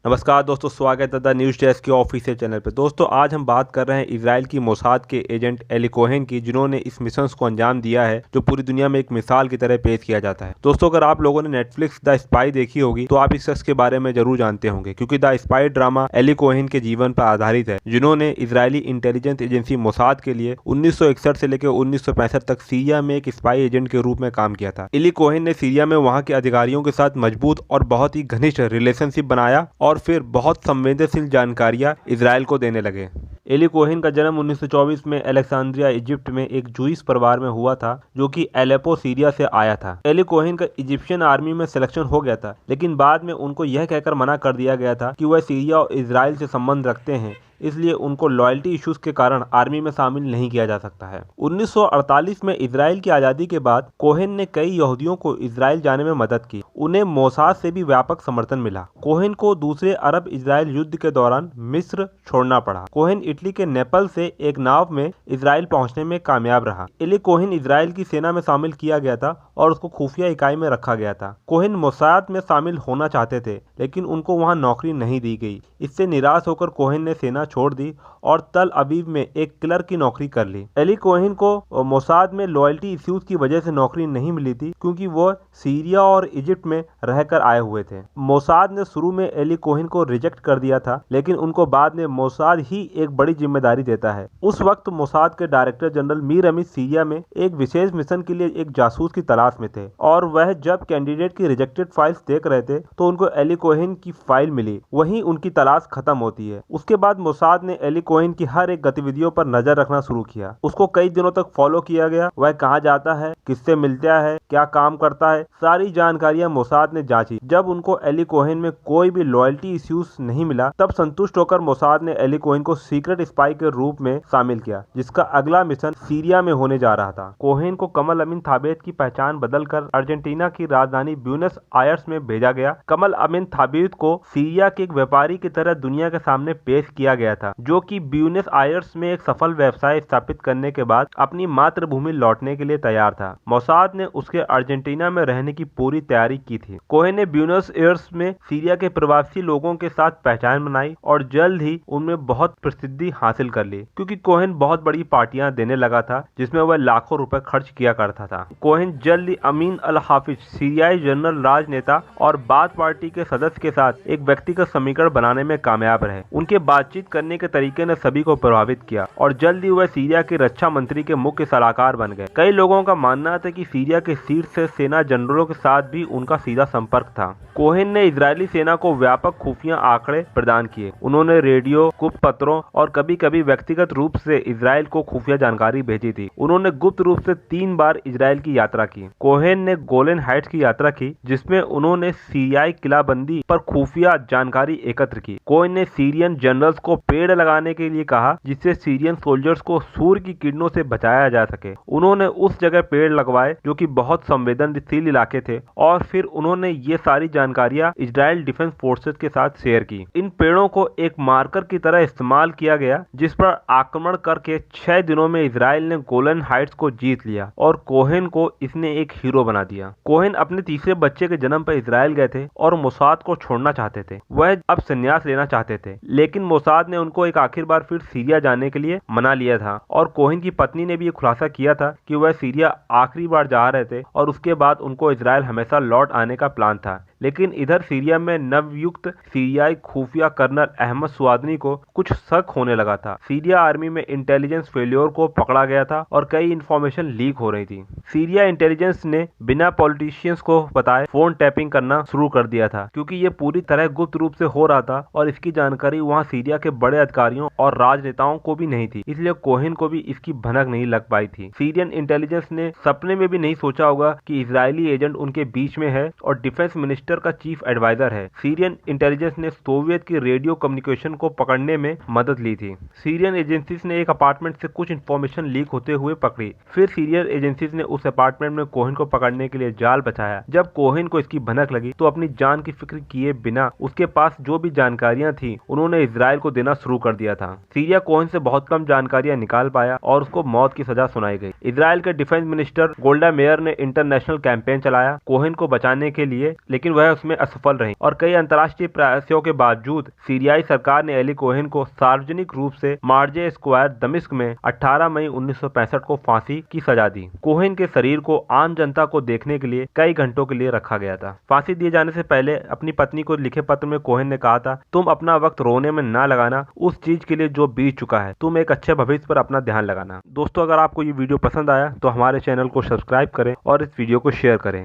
नमस्कार दोस्तों, स्वागत है द न्यूज़ डेस्क के ऑफिशियल चैनल पे। दोस्तों आज हम बात कर रहे हैं इजराइल की मोसाद के एजेंट एली कोहेन की, जिन्होंने इस मिशन को अंजाम दिया है जो पूरी दुनिया में एक मिसाल की तरह पेश किया जाता है। दोस्तों अगर आप लोगों ने नेटफ्लिक्स द स्पाई देखी होगी तो आप इस शख्स के बारे में जरूर जानते होंगे, क्योंकि the spy drama Eli Cohen के जीवन पर आधारित है, जिन्होंने इजरायली इंटेलिजेंस एजेंसी मोसाद के लिए 1961 से लेकर 1965 तक सीरिया में एक स्पाई एजेंट के रूप में काम किया था। एली कोहेन ने सीरिया में वहाँ के अधिकारियों के साथ मजबूत और बहुत ही घनिष्ठ रिलेशनशिप बनाया और फिर बहुत संवेदनशील जानकारियां इजराइल को देने लगे। एली कोहेन का जन्म 1924 में अलेक्जेंड्रिया इजिप्ट में एक जूइश परिवार में हुआ था, जो कि एलेपो सीरिया से आया था। एली कोहेन का इजिप्शियन आर्मी में सिलेक्शन हो गया था, लेकिन बाद में उनको यह कहकर मना कर दिया गया था कि वह सीरिया और इजराइल से संबंध रखते हैं, इसलिए उनको लॉयल्टी इश्यूज के कारण आर्मी में शामिल नहीं किया जा सकता है। 1948 में इजराइल की आज़ादी के बाद कोहेन ने कई यहूदियों को इजराइल जाने में मदद की। उन्हें मोसाद से भी व्यापक समर्थन मिला। कोहेन को दूसरे अरब इजराइल युद्ध के दौरान मिस्र छोड़ना पड़ा। कोहेन इटली के नेपल से एक नाव में इजराइल पहुंचने में कामयाब रहा। एली कोहेन इजराइल की सेना में शामिल किया गया था और उसको खुफिया इकाई में रखा गया था। कोहेन मोसाद में शामिल होना चाहते थे, लेकिन उनको वहां नौकरी नहीं दी गई। इससे निराश होकर कोहेन ने सेना छोड़ दी और तल अवीव में एक क्लर्क की नौकरी कर ली। एली कोहेन को मोसाद में लॉयल्टी इश्यूज की वजह से नौकरी नहीं मिली थी, क्योंकि वो सीरिया और इजिप्ट में रहकर आए हुए थे। मोसाद ने शुरू में एली कोहेन को रिजेक्ट कर दिया था, लेकिन उनको बाद में मोसाद ही एक बड़ी जिम्मेदारी देता है। उस वक्त मोसाद के डायरेक्टर जनरल मीर अमीर सीरिया में एक विशेष मिशन के लिए एक जासूस की तलाश में थे, और वह जब कैंडिडेट की रिजेक्टेड फाइल्स देख रहे थे तो उनको एली कोहेन की फाइल मिली। वहीं उनकी तलाश खत्म होती है। उसके बाद मोसाद ने एली कोहेन की हर एक गतिविधियों पर नजर रखना शुरू किया। उसको कई दिनों तक फॉलो किया गया। वह कहाँ जाता है, किससे मिलता है, क्या काम करता है, सारी जानकारियां मोसाद ने जांची। जब उनको एली कोहेन में कोई भी लॉयल्टी इश्यूज नहीं मिला, तब संतुष्ट होकर मोसाद ने एली कोहेन को सीक्रेट स्पाई के रूप में शामिल किया, जिसका अगला मिशन सीरिया में होने जा रहा था। कोहेन को कमल अमीन थाबेत की पहचान बदलकर अर्जेंटीना की राजधानी ब्यूनस आयर्स में भेजा गया। कमल अमीन थाबेत को सीरिया के एक व्यापारी की तरह दुनिया के सामने पेश किया गया था, जो कि ब्यूनस आयर्स में एक सफल व्यवसाय स्थापित करने के बाद अपनी मातृभूमि लौटने के लिए तैयार था। मोसाद ने उसके अर्जेंटीना में रहने की पूरी तैयारी की थी। कोहेन ने ब्यूनस आयर्स में सीरिया के प्रवासी लोगों के साथ पहचान बनाई और जल्द ही उनमें बहुत प्रसिद्धि हासिल कर ली, क्योंकि कोहेन बहुत बड़ी पार्टियां देने लगा था, जिसमें वह लाखों रुपए खर्च किया करता था। कोहेन जल्द ही अमीन अल हाफिज, सीरियाई जनरल राजनेता और बाथ पार्टी के सदस्य के साथ एक व्यक्तिगत समीकरण बनाने में कामयाब रहे। उनके बातचीत करने के तरीके ने सभी को प्रभावित किया और जल्द ही वह सीरिया के रक्षा मंत्री के मुख्य सलाहकार बन गए। कई लोगों का मानना था कि सीरिया के शीर्ष सेना जनरलों के साथ भी उनका सीधा संपर्क था। कोहेन ने इजरायली सेना को व्यापक खुफिया आंकड़े प्रदान किए। उन्होंने रेडियो, गुप्त पत्रों और कभी कभी व्यक्तिगत रूप से इजराइल को खुफिया जानकारी भेजी थी। उन्होंने गुप्त रूप से 3 बार इजराइल की यात्रा की। कोहेन ने गोलन हाइट्स की यात्रा की, जिसमें उन्होंने सीरियाई किलाबंदी पर खुफिया जानकारी एकत्र की। कोहेन ने सीरियन जनरल्स को पेड़ लगाने के लिए कहा, जिससे सीरियन सोल्जर्स को सूर्य की किरणों से बचाया जा सके। उन्होंने उस जगह पेड़ लगवाए जो कि बहुत संवेदनशील इलाके थे, और फिर उन्होंने ये सारी जानकारियां इजराइल डिफेंस फोर्सेस के साथ शेयर की। इन पेड़ों को एक मार्कर की तरह इस्तेमाल किया गया, जिस पर आक्रमण करके 6 दिनों में इजराइल ने गोलन हाइट्स को जीत लिया और कोहेन को इसने एक हीरो बना दिया। कोहेन अपने तीसरे बच्चे के जन्म पर इजराइल गए थे और मोसाद को छोड़ना चाहते थे। वह अब संन्यास लेना चाहते थे, लेकिन मोसाद ने उनको एक आखिर बार फिर सीरिया जाने के लिए मना लिया था, और कोहेन की पत्नी ने भी ये खुलासा किया था कि वह सीरिया आखिरी बार जा रहे थे और उसके बाद उनको इजराइल हमेशा लौट आने का प्लान था। लेकिन इधर सीरिया में नवयुक्त सीरियाई खुफिया कर्नल अहमद सुआदनी को कुछ शक होने लगा था। सीरिया आर्मी में इंटेलिजेंस फेल्योर को पकड़ा गया था और कई इंफॉर्मेशन लीक हो रही थी। सीरिया इंटेलिजेंस ने बिना पॉलिटिशियंस को बताए फोन टैपिंग करना शुरू कर दिया था, क्योंकि ये पूरी तरह गुप्त रूप से हो रहा था और इसकी जानकारी वहाँ सीरिया के बड़े अधिकारियों और राजनेताओं को भी नहीं थी, इसलिए कोहेन को भी इसकी भनक नहीं लग पाई थी। सीरियन इंटेलिजेंस ने सपने में भी नहीं सोचा होगा कि इजरायली एजेंट उनके बीच में है और डिफेंस मिनिस्टर का चीफ एडवाइजर है। सीरियन इंटेलिजेंस ने सोवियत की रेडियो कम्युनिकेशन को पकड़ने में मदद ली थी। सीरियन एजेंसीज ने एक अपार्टमेंट से कुछ इंफॉर्मेशन लीक होते हुए पकड़ी। फिर सीरियन एजेंसीज ने उस अपार्टमेंट में कोहेन को पकड़ने के लिए जाल बचाया। जब कोहेन को इसकी भनक लगी तो अपनी जान की फिक्र किए बिना उसके पास जो भी जानकारियां थी उन्होंने इजराइल को देना शुरू कर दिया था। सीरिया कोहेन से बहुत कम जानकारियां निकाल पाया और उसको मौत की सजा सुनाई गई। इजराइल के डिफेंस मिनिस्टर गोल्डा मेयर ने इंटरनेशनल कैंपेन चलाया कोहेन को बचाने के लिए, लेकिन वह उसमें असफल रही और कई अंतर्राष्ट्रीय प्रयासों के बावजूद सीरियाई सरकार ने एली कोहेन को सार्वजनिक रूप से मार्जे स्क्वायर दमिश्क में 18 मई 1965 को फांसी की सजा दी। कोहेन के शरीर को आम जनता को देखने के लिए कई घंटों के लिए रखा गया था। फांसी दिए जाने से पहले अपनी पत्नी को लिखे पत्र में कोहेन ने कहा था, तुम अपना वक्त रोने में ना लगाना उस चीज के लिए जो बीत चुका है, तुम एक अच्छे भविष्य पर अपना ध्यान लगाना। दोस्तों, अगर आपको ये वीडियो पसंद आया तो हमारे चैनल को सब्सक्राइब करें और इस वीडियो को शेयर करें।